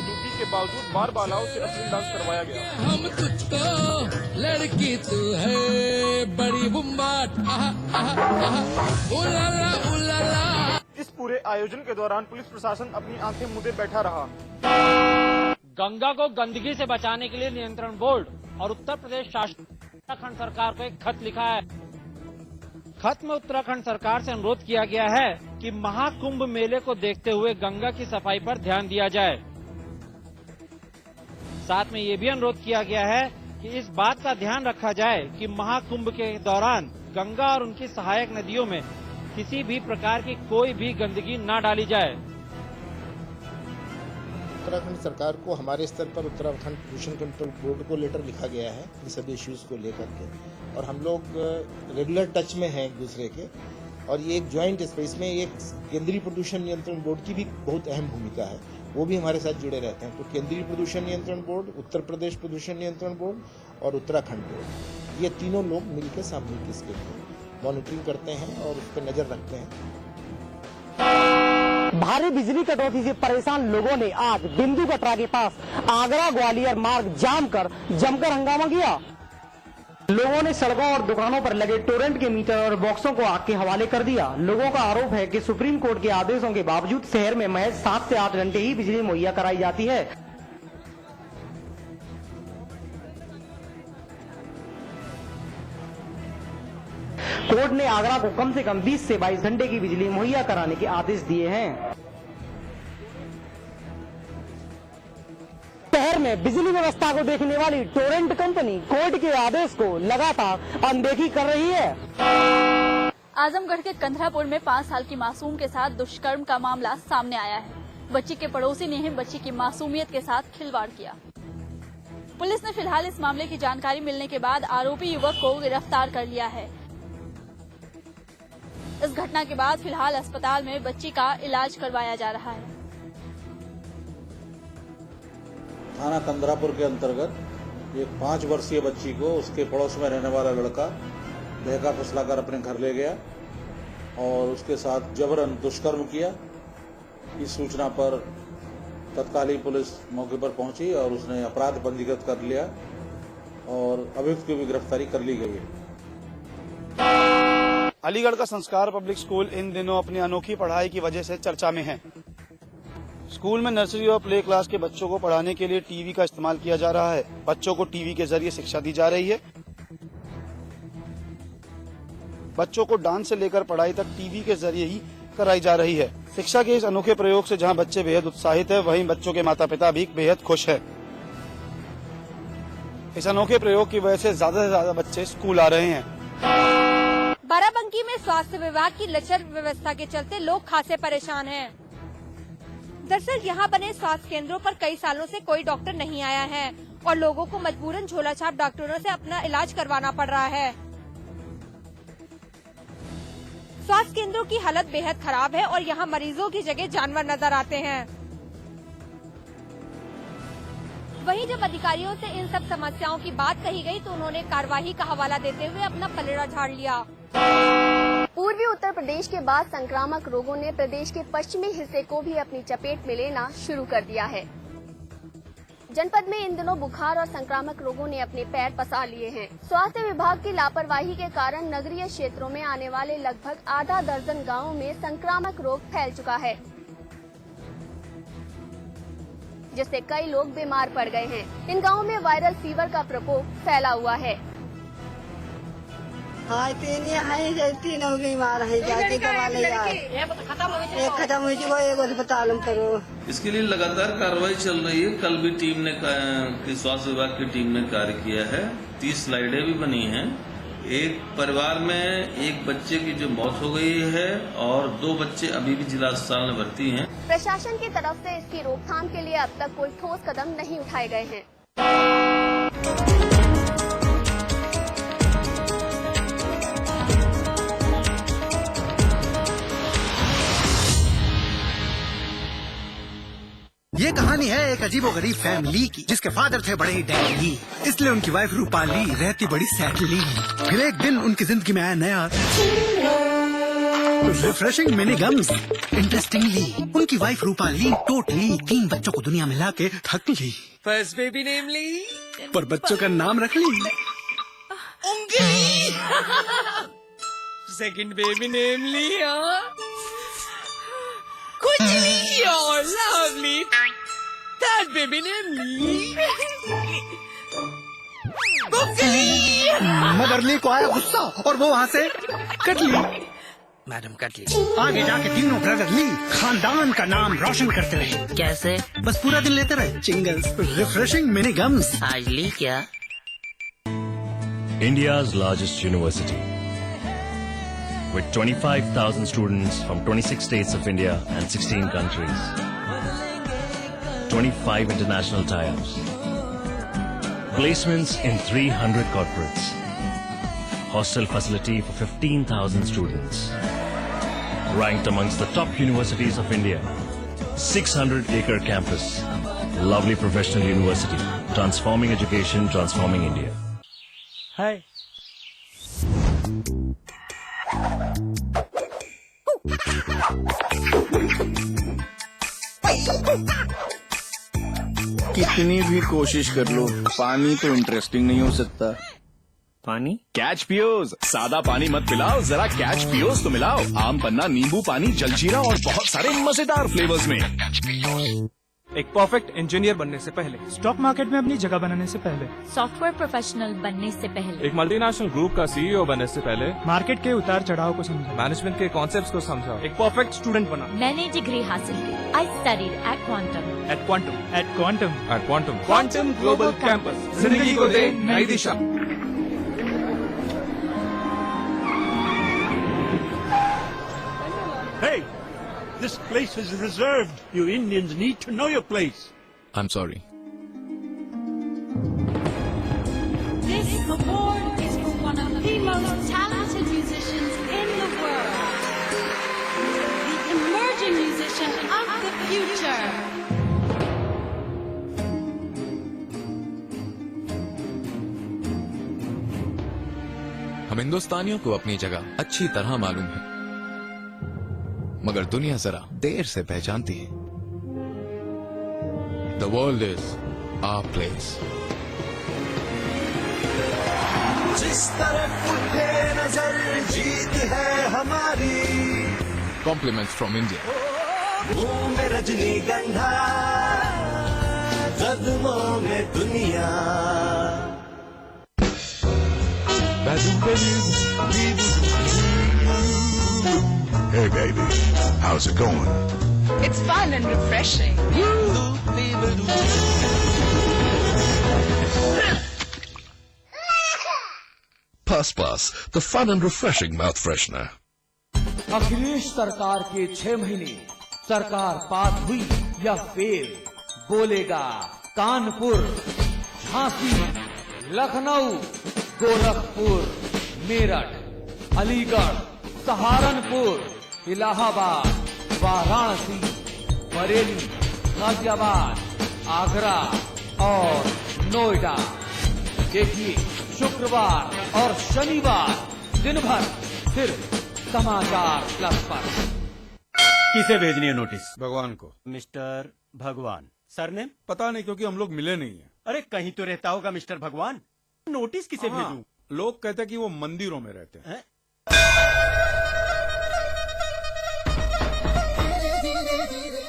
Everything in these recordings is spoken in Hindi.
ड्यूटी के बावजूद बार बालाओं से अश्लील डांस करवाया गया। हम तुझको लड़की तू है बड़ी बुम्बाट उलाला उलाला। इस पूरे आयोजन के दौरान पुलिस प्रशासन अपनी आंखें मूंदे बैठा रहा। गंगा को गंदगी से बचाने के लिए नियंत्रण बोर्ड और उत्तर प्रदेश शासन उत्तराखंड सरकार को एक खत लिखा है। खत में उत्तराखंड सरकार से अनुरोध किया गया है कि महाकुंभ मेले को देखते हुए गंगा की सफाई पर ध्यान दिया जाए। साथ में ये भी अनुरोध किया गया है कि इस बात का ध्यान रखा जाए कि महाकुंभ के दौरान गंगा और उनकी सहायक नदियों में किसी भी प्रकार की कोई भी गंदगी न डाली जाए। उत्तराखंड सरकार को हमारे स्तर पर उत्तराखंड पोल्यूशन कंट्रोल बोर्ड को लेटर लिखा गया है इन सभी इश्यूज को लेकर के, और हम लोग रेगुलर टच में हैं एक दूसरे के। और ये एक ज्वाइंट स्पेस में एक केंद्रीय प्रदूषण नियंत्रण बोर्ड की भी बहुत अहम भूमिका है, वो भी हमारे साथ जुड़े रहते हैं। तो केंद्रीय प्रदूषण नियंत्रण बोर्ड, उत्तर प्रदेश प्रदूषण नियंत्रण बोर्ड और उत्तराखंड बोर्ड, ये तीनों लोग मिलकर सामूहिक इसके मॉनिटरिंग करते हैं और उस पर नजर रखते हैं। भारी बिजली कटौती से परेशान लोगों ने आज बिंदु कटरा के पास आगरा ग्वालियर मार्ग जाम कर जमकर हंगामा किया। लोगों ने सड़कों और दुकानों पर लगे टोरेंट के मीटर और बॉक्सों को आग के हवाले कर दिया। लोगों का आरोप है कि सुप्रीम कोर्ट के आदेशों के बावजूद शहर में महज 7 से 8 घंटे ही बिजली मुहैया कराई जाती है। कोर्ट ने आगरा को कम से कम 20 से 22 घंटे की बिजली मुहैया कराने के आदेश दिए हैं। शहर में बिजली व्यवस्था को देखने वाली टोरेंट कंपनी कोर्ट के आदेश को लगातार अनदेखी कर रही है। आजमगढ़ के कंधरापुर में 5 साल की मासूम के साथ दुष्कर्म का मामला सामने आया है। बच्ची के पड़ोसी ने ही बच्ची की मासूमियत के साथ खिलवाड़ किया। पुलिस ने फिलहाल इस मामले की जानकारी मिलने के बाद आरोपी युवक को गिरफ्तार कर लिया है। इस घटना के बाद फिलहाल अस्पताल में बच्ची का इलाज करवाया जा रहा है। थाना कंधरापुर के अंतर्गत एक 5 वर्षीय बच्ची को उसके पड़ोस में रहने वाला लड़का बहका फुसलाकर अपने घर ले गया और उसके साथ जबरन दुष्कर्म किया। इस सूचना पर तत्कालीन पुलिस मौके पर पहुंची और उसने अपराध पंजीकृत कर लिया और अभियुक्त की भी गिरफ्तारी कर ली गई है। अलीगढ़ का संस्कार पब्लिक स्कूल इन दिनों अपनी अनोखी पढ़ाई की वजह से चर्चा में है। स्कूल में नर्सरी और प्ले क्लास के बच्चों को पढ़ाने के लिए टीवी का इस्तेमाल किया जा रहा है। बच्चों को टीवी के जरिए शिक्षा दी जा रही है। बच्चों को डांस से लेकर पढ़ाई तक टीवी के जरिए ही कराई जा रही है। शिक्षा के इस अनोखे प्रयोग से जहां बच्चे बेहद उत्साहित है, वहीं बच्चों के माता पिता भी बेहद खुश है। इस अनोखे प्रयोग की वजह से ज्यादा से ज्यादा बच्चे स्कूल आ रहे हैं। बाराबंकी में स्वास्थ्य विभाग की लचर व्यवस्था के चलते लोग खासे परेशान हैं। दरअसल यहाँ बने स्वास्थ्य केंद्रों पर कई सालों से कोई डॉक्टर नहीं आया है और लोगों को मजबूरन झोलाछाप डॉक्टरों से अपना इलाज करवाना पड़ रहा है। स्वास्थ्य केंद्रों की हालत बेहद खराब है और यहाँ मरीजों की जगह जानवर नजर आते हैं। वहीं जब अधिकारियों से इन सब समस्याओं की बात कही गई तो उन्होंने कार्यवाही का हवाला देते हुए अपना पलड़ा झाड़ लिया। पूर्वी उत्तर प्रदेश के बाद संक्रामक रोगों ने प्रदेश के पश्चिमी हिस्से को भी अपनी चपेट में लेना शुरू कर दिया है। जनपद में इन दिनों बुखार और संक्रामक रोगों ने अपने पैर पसार लिए हैं। स्वास्थ्य विभाग की लापरवाही के कारण नगरीय क्षेत्रों में आने वाले लगभग आधा दर्जन गांवों में संक्रामक रोग फैल चुका है, जिससे कई लोग बीमार पड़ गए हैं। इन गांवों में वायरल फीवर का प्रकोप फैला हुआ है। हाँ, तीन हो गई मार है जाके दवा ले यार, एक खत्म हुई वो एक अस्पताल में करो। इसके लिए लगातार कार्रवाई चल रही है। कल भी टीम ने स्वास्थ्य विभाग की टीम ने कार्य किया है। 30 स्लाइडें भी बनी हैं। एक परिवार में एक बच्चे की जो मौत हो गई है और 2 बच्चे अभी भी जिला अस्पताल में भर्ती हैं। प्रशासन की तरफ से इसकी रोकथाम के लिए अब तक कोई ठोस कदम नहीं उठाए गए हैं। ये कहानी है एक अजीबोगरीब फैमिली की, जिसके फादर थे बड़े ही डैडी, इसलिए उनकी वाइफ रूपाली रहती बड़ी सैडली। फिर एक दिन उनकी जिंदगी में आया नया रिफ्रेशिंग मिनी गम्स। इंटरेस्टिंगली उनकी वाइफ रूपाली टोटली 3 बच्चों को दुनिया में लाके थक ली। फर्स्ट बेबी नेम ली, पर बच्चों का नाम रख ली उंगली। सेकंड बेबी नेम लिया, खुजली और लवली। थर्ड बेबी नेम ली, मदरली को आया गुस्सा और वो वहाँ से कट ली। मैडम कट ली। आगे जाके तीनों ब्रदरली खानदान का नाम रोशन करते रहे। कैसे? बस पूरा दिन लेते रहे चिंगल्स। Refreshing mini gums. आज ली क्या? India's largest university, with 25,000 students from 26 states of India and 16 countries, 25 international tie-ups, placements in 300 corporates, hostel facility for 15,000 students, ranked amongst the top universities of India, 600-acre campus, lovely professional university, transforming education, transforming India. है कितनी भी कोशिश कर लो, पानी तो इंटरेस्टिंग नहीं हो सकता। पानी? कैच पियोज। सादा पानी मत पिलाओ, जरा कैच पियोज तो मिलाओ। आम पन्ना, नींबू पानी, जलजीरा और बहुत सारे मजेदार फ्लेवर्स में। एक परफेक्ट इंजीनियर बनने से पहले, स्टॉक मार्केट में अपनी जगह बनाने से पहले, सॉफ्टवेयर प्रोफेशनल बनने से पहले, एक मल्टीनेशनल ग्रुप का सीईओ बनने से पहले, मार्केट के उतार चढ़ाव को समझा, मैनेजमेंट के कॉन्सेप्ट्स को समझा, एक परफेक्ट स्टूडेंट बना। मैंने डिग्री हासिल की। I studied at Quantum. At Quantum. At Quantum. At Quantum. Quantum Global Campus जिंदगी को दे नई दिशा। Hey, this place is reserved. You Indians need to know your place. I'm sorry. This award is for one of the most talented musicians in the world. The emerging musician of the future. हम हिंदुस्तानियों को अपनी जगह अच्छी तरह मालूम है, मगर दुनिया जरा देर से पहचानती है। The world is our place. जिस तरफ उठे नजर जीत है हमारी। Compliments from India. मुंह में रजनीगंधा, कदमों में दुनिया। Hey baby, how's it going? It's fun and refreshing. Puss, the fun and refreshing mouth freshener. Akhilesh सरकार के 6 महीने, सरकार पास हुई या फेल? बोलेगा कानपुर, झांसी, लखनऊ, गोरखपुर, मेरठ, अलीगढ़, सहारनपुर, इलाहाबाद, वाराणसी, बरेली, गाजियाबाद, आगरा और नोएडा। देखिए शुक्रवार और शनिवार दिन भर सिर्फ समाचार प्लस पर। किसे भेजनी है नोटिस? भगवान को। मिस्टर भगवान। सरनेम? पता नहीं, क्योंकि हम लोग मिले नहीं है। अरे कहीं तो रहता होगा मिस्टर भगवान। नोटिस किसे भेजूं? लोग कहते हैं कि वो मंदिरों में रहते हैं।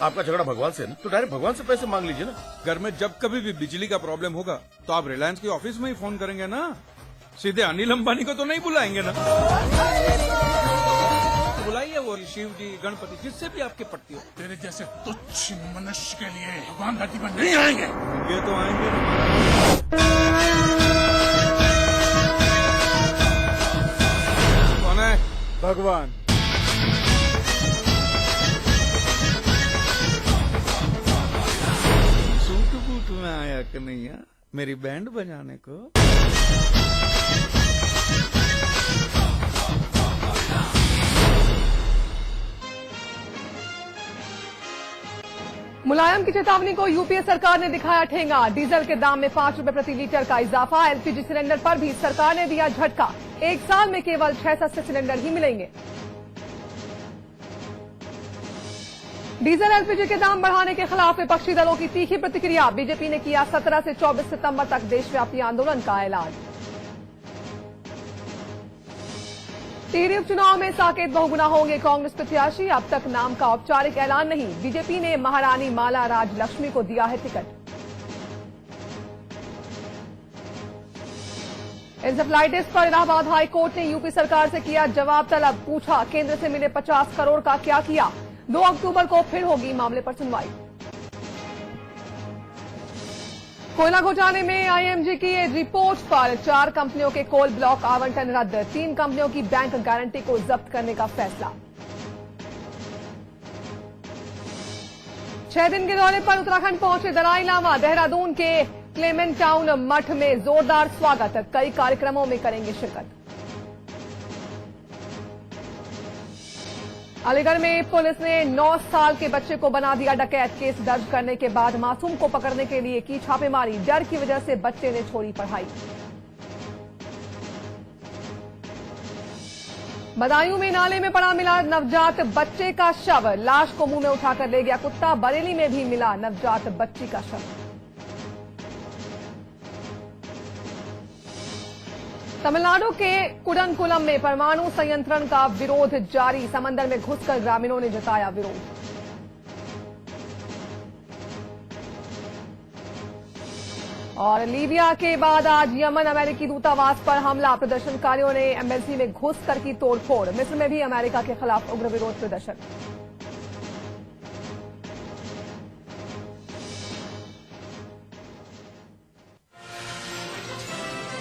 आपका झगड़ा भगवान से है ना, तो डायरेक्ट भगवान से पैसे मांग लीजिए ना। घर में जब कभी भी बिजली का प्रॉब्लम होगा तो आप रिलायंस के ऑफिस में ही फोन करेंगे ना, सीधे अनिल अंबानी को तो नहीं बुलाएंगे ना। बुलाइए वो शिव जी, गणपति, जिससे भी आपके पट्टी हो। तेरे जैसे तुच्छ मनुष्य के लिए भगवान धरती पर नहीं आएंगे। ये तो आएंगे। कौन है? भगवान। सूट बूट में आया कन्हैया मेरी बैंड बजाने को। मुलायम की चेतावनी को यूपीए सरकार ने दिखाया ठेंगा। डीजल के दाम में 5 रुपए प्रति लीटर का इजाफा। एलपीजी सिलेंडर पर भी सरकार ने दिया झटका। 1 साल में केवल 6 सस्ते सिलेंडर ही मिलेंगे। डीजल एलपीजी के दाम बढ़ाने के खिलाफ विपक्षी दलों की तीखी प्रतिक्रिया। बीजेपी ने किया 17 से 24 सितंबर तक देशव्यापी आंदोलन का ऐलान। टिहरी उपचुनाव में साकेत बहुगुना होंगे कांग्रेस प्रत्याशी। अब तक नाम का औपचारिक ऐलान नहीं। बीजेपी ने महारानी माला राजलक्ष्मी को दिया है टिकट। इंसेफ्लाइटिस पर इलाहाबाद हाई कोर्ट ने यूपी सरकार से किया जवाब तलब। पूछा, केंद्र से मिले 50 करोड़ का क्या किया। 2 अक्टूबर को फिर होगी मामले पर सुनवाई। कोयला घोटाले में आईएमजी की रिपोर्ट पर 4 कंपनियों के कोल ब्लॉक आवंटन रद्द। 3 कंपनियों की बैंक गारंटी को जब्त करने का फैसला। 6 दिन के दौरे पर उत्तराखंड पहुंचे दलाई लामा। देहरादून के क्लेमेंट टाउन मठ में जोरदार स्वागत। कई कार्यक्रमों में करेंगे शिरकत। अलीगढ़ में पुलिस ने 9 साल के बच्चे को बना दिया डकैत। केस दर्ज करने के बाद मासूम को पकड़ने के लिए की छापेमारी। डर की वजह से बच्चे ने छोड़ी पढ़ाई। बदायूं में नाले में पड़ा मिला नवजात बच्चे का शव। लाश को मुंह में उठाकर ले गया कुत्ता। बरेली में भी मिला नवजात बच्ची का शव। तमिलनाडु के कुडनकुलम में परमाणु संयंत्रण का विरोध जारी। समंदर में घुसकर ग्रामीणों ने जताया विरोध। और लीबिया के बाद आज यमन अमेरिकी दूतावास पर हमला। प्रदर्शनकारियों ने एम्बेसी में घुसकर की तोड़फोड़। मिस्र में भी अमेरिका के खिलाफ उग्र विरोध प्रदर्शन।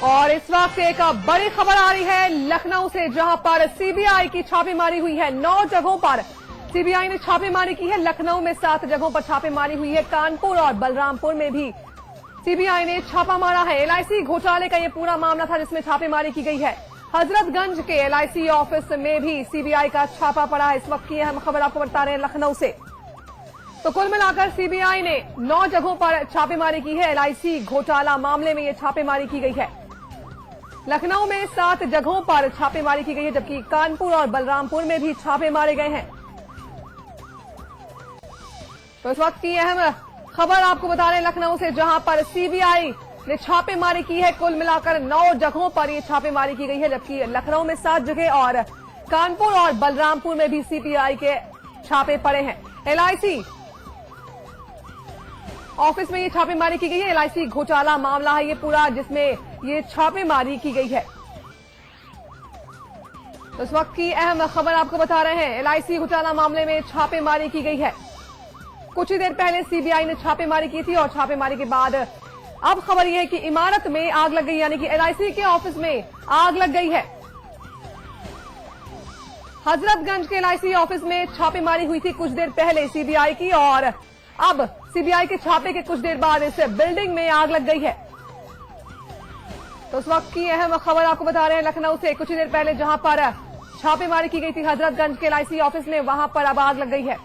और इस वक्त एक बड़ी खबर आ रही है लखनऊ से, जहां पर सीबीआई की छापेमारी हुई है। 9 जगहों पर सीबीआई ने छापेमारी की है। लखनऊ में 7 जगहों पर छापेमारी हुई है। कानपुर और बलरामपुर में भी सीबीआई ने छापा मारा है। एलआईसी घोटाले का यह पूरा मामला था जिसमें छापेमारी की गई है। हजरतगंज के एलआईसी ऑफिस में भी सीबीआई का छापा पड़ा है। इस वक्त की अहम खबर आपको बता रहे हैं लखनऊ से। तो कुल मिलाकर सीबीआई ने 9 जगहों पर छापेमारी की है। एलआईसी घोटाला मामले में यह छापेमारी की गई है। लखनऊ में 7 जगहों पर छापेमारी की गई है, जबकि कानपुर और बलरामपुर में भी छापे मारे गए हैं। तो इस वक्त की अहम खबर आपको बता रहे हैं लखनऊ से, जहां पर सीबीआई ने छापेमारी की है। कुल मिलाकर 9 जगहों पर ये छापेमारी की गई है, जबकि लखनऊ में 7 जगह और कानपुर और बलरामपुर में भी सीबीआई के छापे पड़े हैं। एलआईसी ऑफिस में ये छापेमारी की गई है। एलआईसी घोटाला मामला है ये पूरा, जिसमें ये छापेमारी की गई है। तो इस वक्त की अहम खबर आपको बता रहे हैं, एलआईसी घोटाला मामले में छापेमारी की गई है। कुछ ही देर पहले सीबीआई ने छापेमारी की थी और छापेमारी के बाद अब खबर यह है कि इमारत में आग लग गई, यानी कि एलआईसी के ऑफिस में आग लग गई है। हजरतगंज के एलआईसी ऑफिस में छापेमारी हुई थी कुछ देर पहले सीबीआई की, और अब सीबीआई के छापे के कुछ देर बाद इस बिल्डिंग में आग लग गई है। तो उस वक्त की अहम खबर आपको बता रहे हैं लखनऊ से। कुछ ही देर पहले जहां पर छापेमारी की गई थी हजरतगंज के एलआईसी ऑफिस में, वहां पर अब आग लग गई है।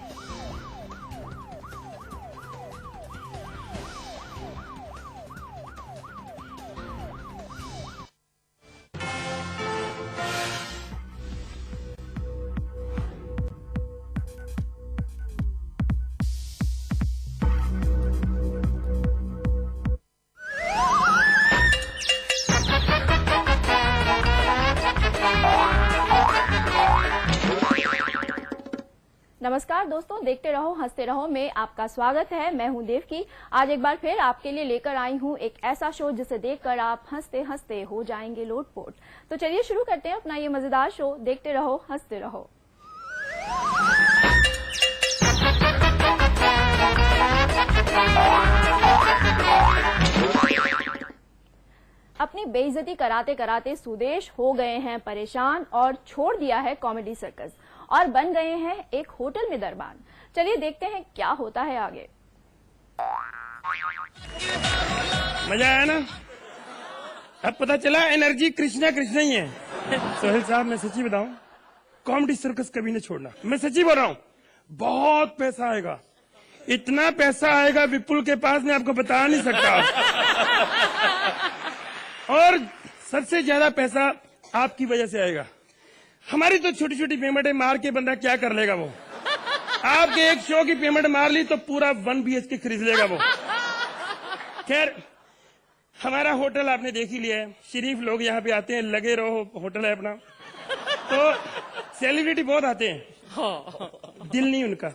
नमस्कार दोस्तों, देखते रहो हंसते रहो में आपका स्वागत है। मैं हूं देवकी। आज एक बार फिर आपके लिए लेकर आई हूं एक ऐसा शो जिसे देखकर आप हंसते हंसते हो जाएंगे लोटपोट। तो चलिए शुरू करते हैं अपना ये मजेदार शो। देखते रहो हंसते रहो। अपनी बेइज्जती कराते कराते सुदेश हो गए हैं परेशान और छोड़ दिया है कॉमेडी सर्कस और बन गए हैं एक होटल में दरबान। चलिए देखते हैं क्या होता है आगे। मजा आया ना? अब पता चला एनर्जी कृष्णा कृष्णा ही है। सोहेल साहब, मैं सच्ची बताऊं, कॉमेडी सर्कस कभी नहीं छोड़ना। मैं सच्ची बोल रहा हूं, बहुत पैसा आएगा। इतना पैसा आएगा विपुल के पास, मैं आपको बता नहीं सकता। और सबसे ज्यादा पैसा आपकी वजह से आएगा। हमारी तो छोटी छोटी पेमेंटें मार के बंदा क्या कर लेगा वो। आपके एक शो की पेमेंट मार ली तो पूरा 1 BHK खरीद लेगा वो। खैर, हमारा होटल आपने देख ही लिया है, शरीफ लोग यहाँ पे आते हैं, लगे रहो, होटल है अपना। तो सेलिब्रिटी बहुत आते हैं, दिल नहीं उनका।